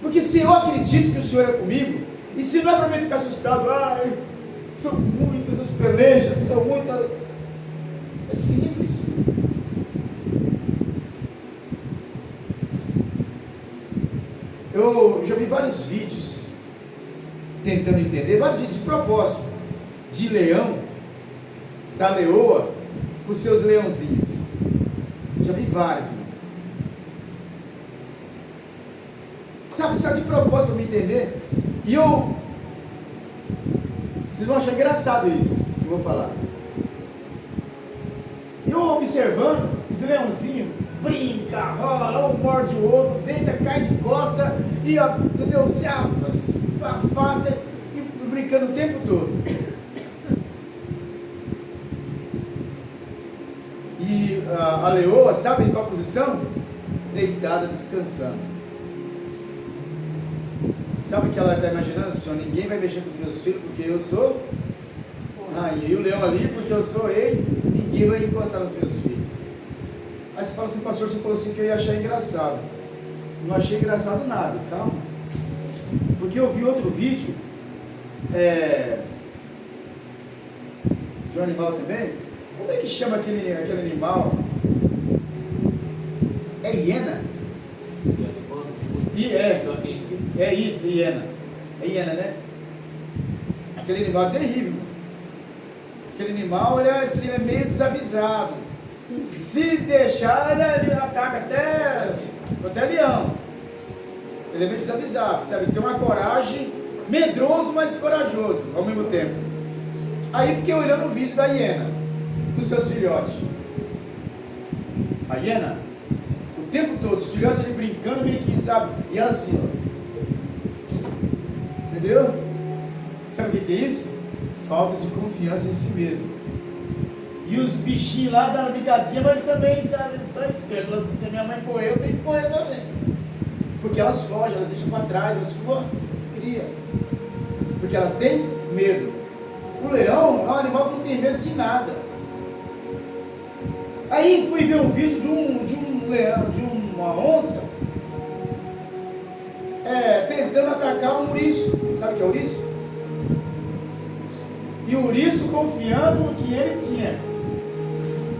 Speaker 1: Porque se eu acredito que o Senhor é comigo, e se não é para mim ficar assustado, são muitas as pelejas, são muitas, é simples. Eu já vi vários vídeos tentando entender, vários vídeos de propósito, de leão, da leoa, com seus leãozinhos. Já vi vários, irmão. Sabe, só de propósito para me entender. E vocês vão achar engraçado isso que eu vou falar. Eu observando, os leãozinhos brinca, rola, um morde o outro, deita, cai de costa, e entendeu? Se afasta, e brincando o tempo todo. E a leoa, sabe em qual posição? Deitada, descansando. Sabe o que ela está imaginando? Assim: ninguém vai mexer com os meus filhos, porque eu sou rainha. E o leão ali, porque eu sou rei, ninguém vai encostar nos meus filhos. Aí você fala assim: pastor, você falou assim que eu ia achar engraçado. Não achei engraçado nada, calma. Porque eu vi outro vídeo de um animal também. Como é que chama aquele animal? É hiena? É isso, hiena. É hiena, né? Aquele animal é terrível. Aquele animal, ele é meio desavisado. Se deixar, ele ataca até leão. Ele é meio desavisado, sabe? Ele tem uma coragem, medroso, mas corajoso ao mesmo tempo. Aí fiquei olhando o vídeo da hiena, dos seus filhotes. A hiena, o tempo todo, os filhotes ali brincando, meio que, sabe? E ela assim, ó. Entendeu? Sabe o que é isso? Falta de confiança em si mesmo. E os bichinhos lá dão uma brincadinha, mas também, sabe, só esperam. Se a minha mãe correu, eu tenho que correr também. Porque elas fogem, elas deixam para trás a sua cria. Porque elas têm medo. O leão é um animal que não tem medo de nada. Aí fui ver um vídeo de um leão, de uma onça, tentando atacar um ouriço. Sabe o que é ouriço? E o ouriço confiando no que ele tinha.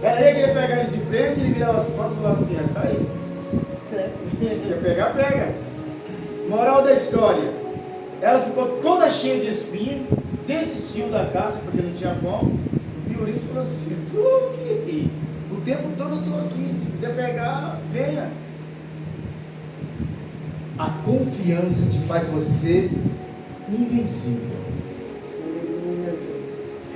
Speaker 1: Ela ia querer pegar ele de frente, ele virava as costas e falava assim: tá aí. Quer pegar, pega. Moral da história: ela ficou toda cheia de espinho, desistiu da caça porque não tinha como. E o ouriço falou assim: tô aqui, o tempo todo eu estou aqui, se quiser pegar, venha. A confiança te faz você invencível.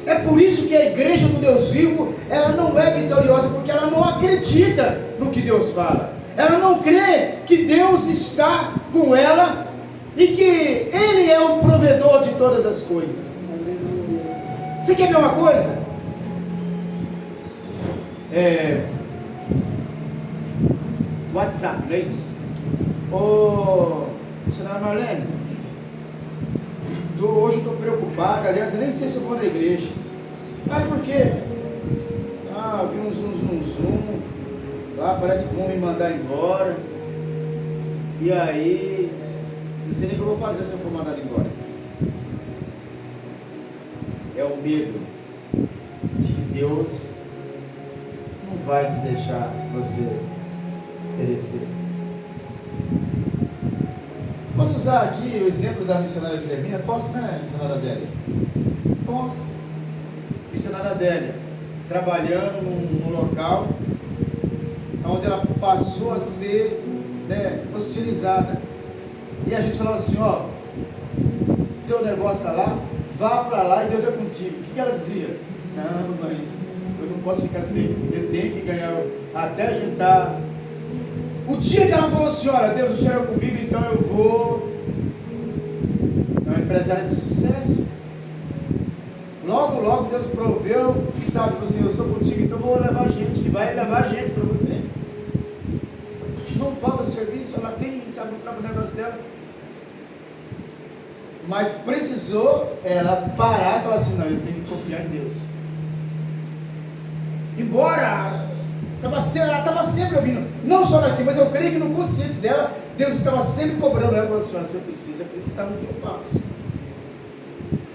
Speaker 1: É por isso que a igreja do Deus vivo, ela não é vitoriosa, porque ela não acredita no que Deus fala. Ela não crê que Deus está com ela e que Ele é o provedor de todas as coisas. Você quer ver uma coisa? WhatsApp, não é isso? Senhora Marlene, hoje eu estou preocupado. Aliás, eu nem sei se eu vou na igreja. Por quê? Vi um zoom. Lá parece que vão me mandar embora. E aí, não sei nem o que eu vou fazer se eu for mandado embora. É o medo de que Deus não vai te deixar você perecer. Posso usar aqui o exemplo da missionária Guilhermina? Posso, né, missionária Adélia? Posso. Missionária Adélia, trabalhando num local onde ela passou a ser, né, hostilizada. E a gente falou assim, ó, teu negócio está lá, vá para lá e Deus é contigo. O que ela dizia? Não, mas eu não posso ficar assim, eu tenho que ganhar até juntar. O dia que ela falou assim, olha, Deus, o Senhor é comigo, então eu vou. É uma empresária de sucesso. Logo Deus proveu, sabe, assim, eu sou contigo, então eu vou levar gente, que vai levar gente para você. Não falta serviço, ela tem, sabe, o próprio negócio dela. Mas precisou ela parar e falar assim, não, eu tenho que confiar em Deus. Embora ela estava sempre ouvindo, não só daqui, mas eu creio que no consciente dela, Deus estava sempre cobrando ela, falando assim, você precisa acreditar no que eu faço.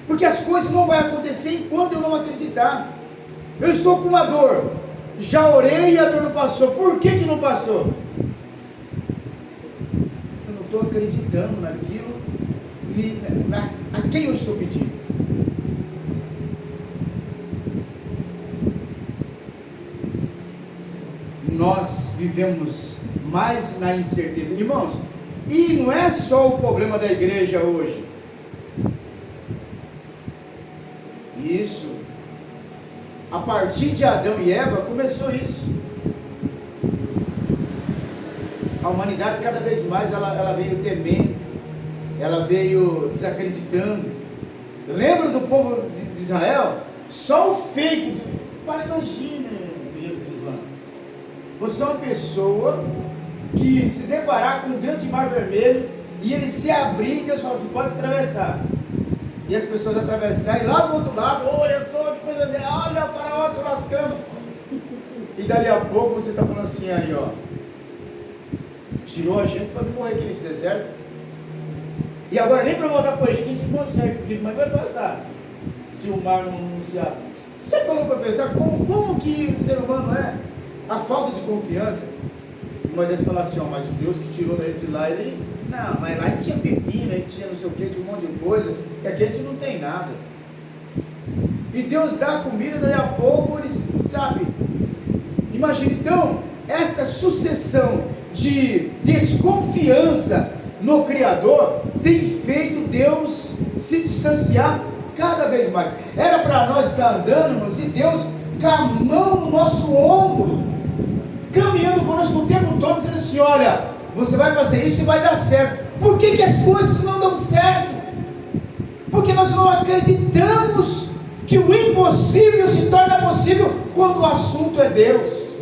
Speaker 1: Porque as coisas não vão acontecer enquanto eu não acreditar. Eu estou com uma dor, já orei e a dor não passou. Por que não passou? Eu não estou acreditando naquilo e a quem eu estou pedindo. Nós vivemos mais na incerteza, irmãos, e não é só o problema da igreja hoje. Isso, a partir de Adão e Eva começou isso. A humanidade cada vez mais ela veio temendo, ela veio desacreditando. Lembra do povo de Israel? Só o fake. Pai, imagina, você é uma pessoa que se deparar com um grande mar vermelho e ele se abrir e Deus fala assim, pode atravessar. E as pessoas atravessarem, e lá do outro lado, olha só que coisa dela, olha o faraó se lascando. E dali a pouco você está falando assim, aí ó, tirou a gente para morrer aqui nesse deserto. E agora nem para voltar para o Egito a gente consegue, mas vai passar, se o mar não se abre. Você parou para pensar como que o ser humano é? A falta de confiança. E Moisés fala assim, ó, mas o Deus que tirou ele de lá, ele, não, mas lá a gente tinha pepino, a gente tinha não sei o que, de um monte de coisa, e aqui a gente não tem nada. E Deus dá a comida, daí a pouco eles, sabe, imagina, então, essa sucessão de desconfiança no Criador, tem feito Deus se distanciar cada vez mais. Era para nós estar andando, irmãos, e Deus com a mão no nosso ombro, caminhando conosco o tempo todo, dizendo assim, olha, você vai fazer isso e vai dar certo. Por que as coisas não dão certo? Porque nós não acreditamos que o impossível se torna possível quando o assunto é Deus.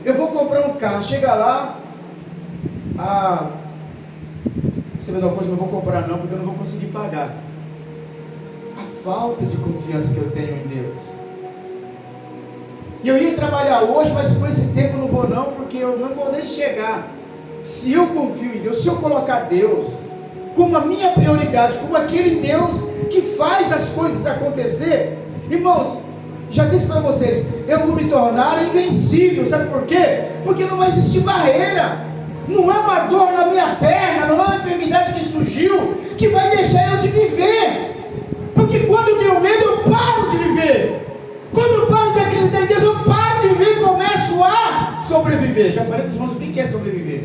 Speaker 1: Eu vou comprar um carro, chega lá, você vai dar uma coisa, eu não vou comprar não, porque eu não vou conseguir pagar. A falta de confiança que eu tenho em Deus. E eu ia trabalhar hoje, mas com esse tempo eu não vou não, porque eu não vou nem chegar. Se eu confio em Deus, se eu colocar Deus como a minha prioridade, como aquele Deus que faz as coisas acontecer, irmãos, já disse para vocês, eu vou me tornar invencível. Sabe por quê? Porque não vai existir barreira. Não é uma dor na minha perna, não é uma enfermidade que surgiu que vai deixar eu de viver. Porque quando eu tenho medo, eu paro de viver. Quando eu paro de acreditar em Deus, eu paro de viver e começo a sobreviver. Já falei para os irmãos o que é sobreviver.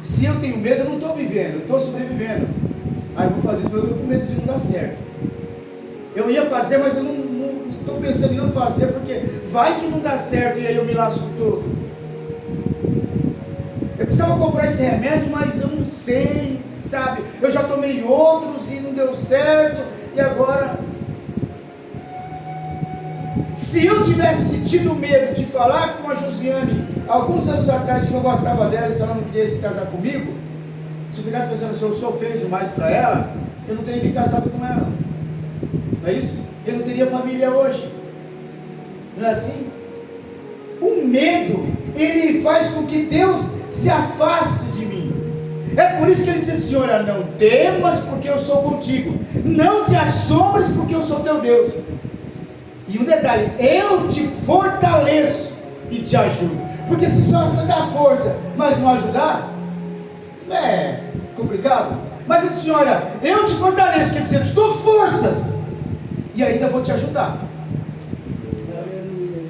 Speaker 1: Se eu tenho medo, eu não estou vivendo, eu estou sobrevivendo. Aí eu vou fazer isso, mas eu estou com medo de não dar certo. Eu ia fazer, mas eu não estou pensando em não fazer, porque vai que não dá certo e aí eu me lasco todo. Eu precisava comprar esse remédio, mas eu não sei, sabe? Eu já tomei outros e não deu certo, e agora... Se eu tivesse tido medo de falar com a Josiane alguns anos atrás, se eu gostava dela e se ela não queria se casar comigo, se eu ficasse pensando se eu sou feio demais para ela, eu não teria me casado com ela. Não é isso? Eu não teria família hoje. Não é assim? O medo, ele faz com que Deus se afaste de mim. É por isso que ele diz assim, olha, não temas porque eu sou contigo, não te assombres porque eu sou teu Deus. E um detalhe, eu te fortaleço e te ajudo. Porque se só você dá força, mas não ajudar, Não é complicado? Mas assim, olha, eu te fortaleço, quer dizer, eu te dou forças e ainda vou te ajudar.
Speaker 2: Aleluia.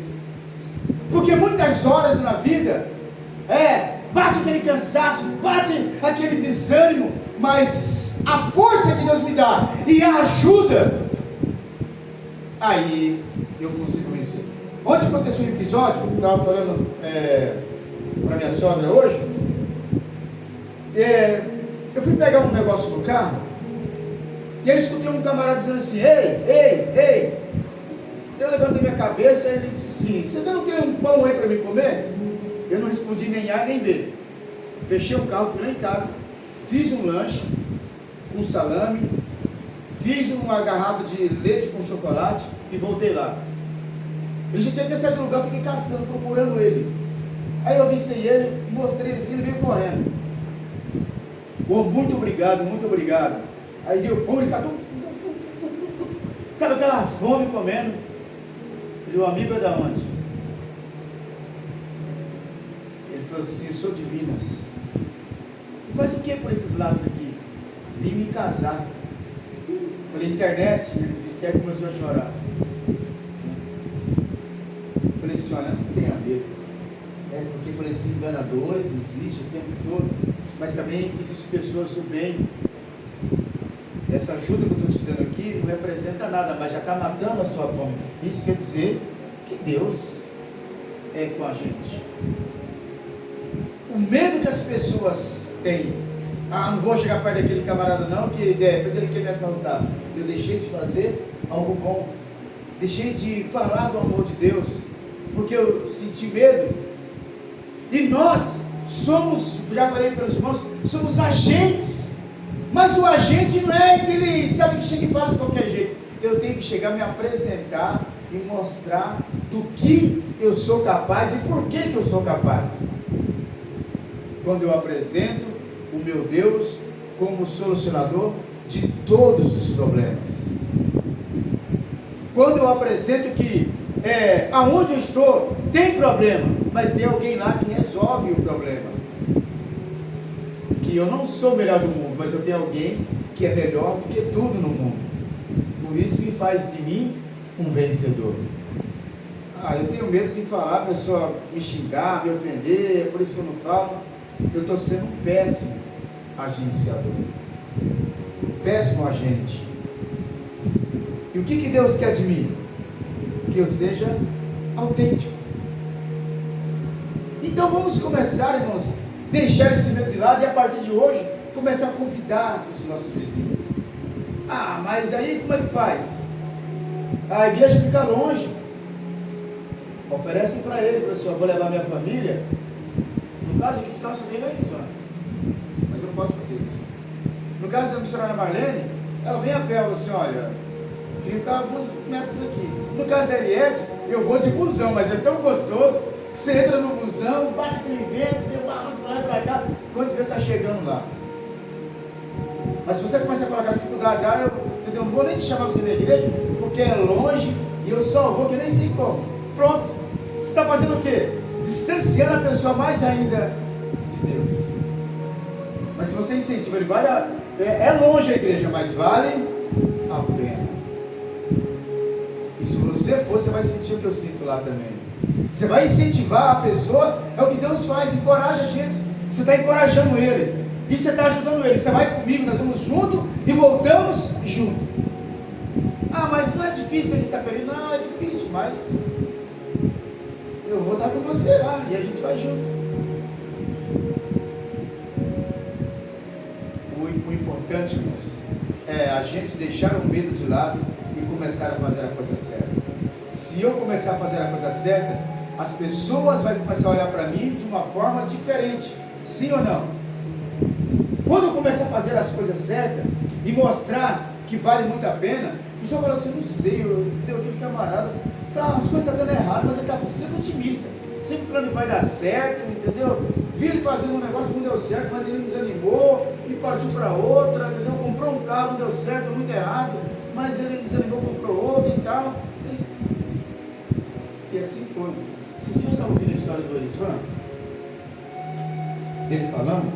Speaker 1: Porque muitas horas na vida, bate aquele cansaço, bate aquele desânimo, mas a força que Deus me dá e a ajuda, aí eu consigo vencer. Ontem aconteceu um episódio, eu estava falando para minha sogra hoje, eu fui pegar um negócio no carro, e aí eu escutei um camarada dizendo assim, ei, eu levantei minha cabeça e ele disse assim, você não tem um pão aí para mim comer? Eu não respondi nem A nem B, fechei o carro, fui lá em casa, fiz um lanche com salame, fiz uma garrafa de leite com chocolate e voltei lá. Ele já tinha até saído do lugar, eu fiquei caçando, procurando ele. Aí eu avistei ele, mostrei ele assim, ele veio correndo. Oh, muito obrigado. Aí deu pão, ele catou. Sabe aquela fome comendo? Falei, o amigo é da onde? Ele falou assim, eu sou de Minas. E faz o que por esses lados aqui? Vim me casar. Falei, internet? Ele disse, aí começou a chorar. Falei assim, olha, não tenha medo. Porque falei assim, enganadores existem o tempo todo, mas também existem pessoas do bem. Essa ajuda que eu estou te dando aqui não representa nada, mas já está matando a sua fome. Isso quer dizer que Deus é com a gente. O medo que as pessoas têm, não vou chegar perto daquele camarada não, que de repente ele quer me assaltar. Eu deixei de fazer algo bom, deixei de falar do amor de Deus, porque eu senti medo. E nós somos, já falei para os irmãos, somos agentes. Mas o agente não é aquele, sabe, que chega e fala de qualquer jeito. Eu tenho que chegar, me apresentar e mostrar do que eu sou capaz e por que eu sou capaz. Quando eu apresento o meu Deus como solucionador de todos os problemas. Quando eu apresento que aonde eu estou tem problema, mas tem alguém lá que resolve o problema. Que eu não sou o melhor do mundo, mas eu tenho alguém que é melhor do que tudo no mundo. Por isso que faz de mim um vencedor. Eu tenho medo de falar, a pessoa me xingar, me ofender, é por isso que eu não falo. Eu estou sendo um péssimo agenciador, um péssimo agente. E o que Deus quer de mim? Que eu seja autêntico. Então vamos começar, irmãos, deixar esse medo de lado e a partir de hoje começar a convidar os nossos vizinhos. Mas aí como é que faz? A igreja fica longe. Oferecem para ele, professor, vou levar minha família. No caso aqui de casa nem vai isso, mas eu não posso fazer isso. No caso da missionária Marlene, ela vem a pé, ela assim, olha, fica alguns metros aqui. No caso da Eliette, eu vou de busão, mas é tão gostoso que você entra no busão, bate aquele vento, tem balanço para lá e para cá, quando vê está chegando lá. Mas se você começa a colocar dificuldade, eu não vou nem te chamar para você na igreja, porque é longe e eu só vou que eu nem sei como. Pronto, você está fazendo o quê? Distanciando a pessoa mais ainda de Deus. Mas se você incentiva, ele vale é longe a igreja, mas vale a pena. E se você for, você vai sentir o que eu sinto lá também. Você vai incentivar a pessoa, é o que Deus faz, encoraja a gente. Você está encorajando ele, e você está ajudando ele. Você vai comigo, nós vamos junto e voltamos junto. Mas não é difícil ter que estar perto. Não, é difícil, mas eu vou estar com você lá e a gente vai junto. O importante, irmãos, é a gente deixar o medo de lado e começar a fazer a coisa certa. Se eu começar a fazer a coisa certa, as pessoas vão começar a olhar para mim de uma forma diferente. Sim ou não? Quando eu começar a fazer as coisas certas e mostrar que vale muito a pena, o pessoal fala assim, não sei, aquele camarada, as coisas estão dando errado, mas ele está sempre otimista, sempre falando que vai dar certo, entendeu? Vi ele fazendo um negócio que não deu certo, mas ele nos animou e partiu para outra, entendeu? Comprou um carro, não deu certo, muito errado, mas ele nos animou, comprou outro e tal. E assim foi. Esses dias eu estava ouvindo a história do Elisvan, dele falando,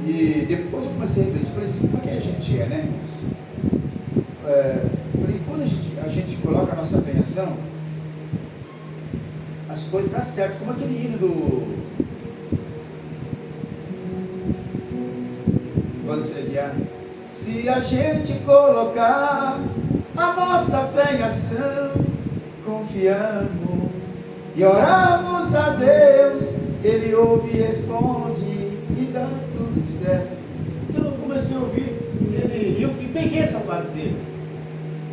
Speaker 1: E depois eu comecei a refletir, falei assim, como é que a gente é, né, irmãos? Falei, quando a gente coloca a nossa fé em ação, as coisas dão certo, como aquele hino do se a gente colocar a nossa fé em ação, confiamos e oramos a Deus, Ele ouve e responde e dá tudo certo. Então eu comecei a ouvir ele, eu peguei essa fase dele,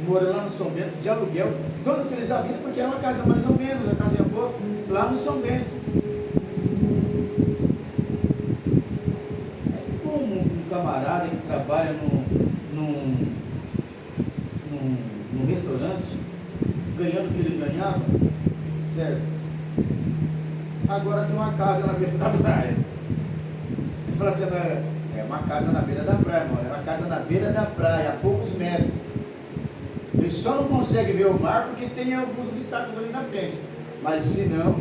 Speaker 1: morando lá no São Bento, de aluguel, todo feliz da vida, porque era uma casa mais ou menos, uma casinha boa, lá no São Bento. Como um camarada que trabalha num restaurante, ganhando o que ele ganhava, certo? Agora tem uma casa na beira da praia. Ele fala assim, é uma casa na beira da praia, mano, é uma casa na beira da praia, a poucos metros. Ele só não consegue ver o mar porque tem alguns obstáculos ali na frente. Mas se não,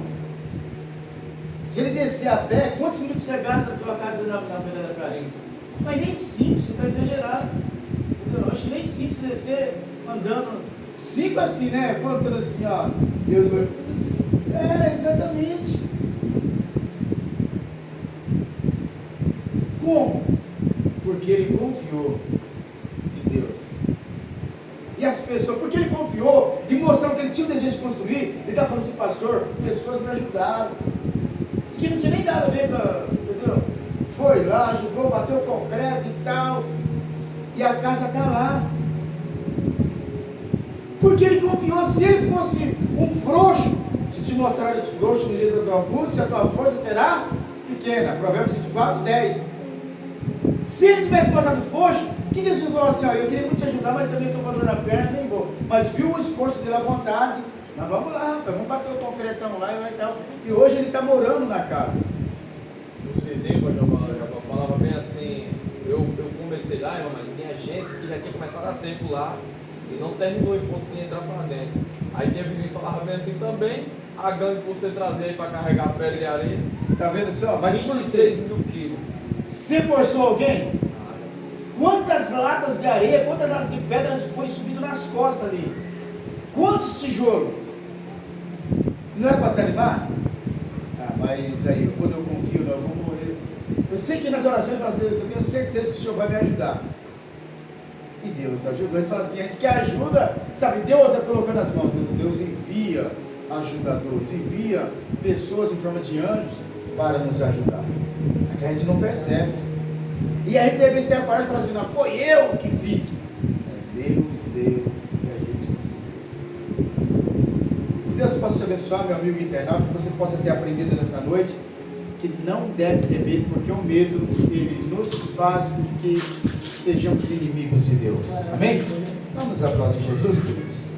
Speaker 1: se ele descer a pé, quantos minutos você gasta na tua casa na beira da praia? 5. Mas nem 5, você está exagerado. Eu acho que nem 5 se descer andando. 5 assim, né? Contando assim, ó. Deus vai. Exatamente. Como? Porque ele confiou em Deus. E as pessoas, porque ele confiou e mostrou que ele tinha o desejo de construir, ele está falando assim, pastor, pessoas me ajudaram. E que não tinha nem nada a ver com, entendeu? Foi lá, ajudou, bateu concreto e tal. E a casa está lá. Porque ele confiou. Se ele fosse um frouxo, se te mostrar esse frouxo no dia da tua angústia, a tua força será pequena. Provérbios 24, 10. Se ele tivesse passado frouxo, que Jesus falou assim, eu queria muito te ajudar, mas também estou com dor na perna, nem vou. Mas viu o esforço dele à vontade, nós vamos lá, rapaz, vamos bater o concretão lá e tal. E hoje ele está morando na casa.
Speaker 3: Os vizinhos, já falava bem assim, eu comecei lá, irmão, mas tinha gente que já tinha começado há tempo lá e não terminou em ponto de entrar para dentro. Aí tinha vizinho que falava bem assim também, a gangue que você trazia aí para carregar pedra e areia.
Speaker 1: Tá vendo só? Mas
Speaker 3: 23 mil quilos.
Speaker 1: Você forçou alguém? Quantas latas de areia, quantas latas de pedra foi subido nas costas ali? Quantos tijolos? Não era para desanimar? Mas aí quando eu confio, não, eu vou morrer. Eu sei que nas orações eu falo, Deus, eu tenho certeza que o Senhor vai me ajudar. E Deus ajudou. Ele fala assim, a gente quer ajuda, sabe? Deus é colocando as mãos. Deus envia ajudadores, envia pessoas em forma de anjos para nos ajudar. É que a gente não percebe. E aí de repente tem a parte e fala assim, não, foi eu que fiz. Deus deu e a gente conseguiu. Que Deus possa te abençoar, meu amigo internauta, que você possa ter aprendido nessa noite que não deve ter medo, porque o medo, ele nos faz com que sejamos inimigos de Deus. Amém? Vamos aplaudir Jesus, queridos.